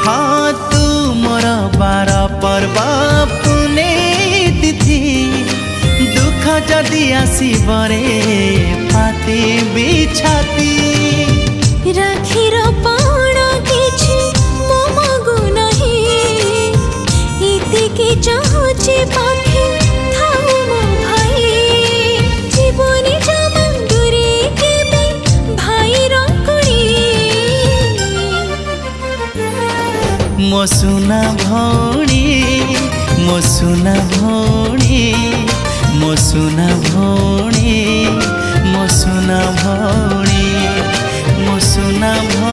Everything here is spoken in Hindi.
हाँ तू मोर बार पर्व पुने तिथि दुख जदि आसबरे पाती बिछाती राखीर पाण किछि मो मगु नहीं इतिके चाहुछि पाखे थाउ मो भाई जीवनी जमंदुरी केबे भाई रंकुड़ी मो सुना भौणी मो सुना भौणी मो सुना भौणी मो सुना भौणी मो सुना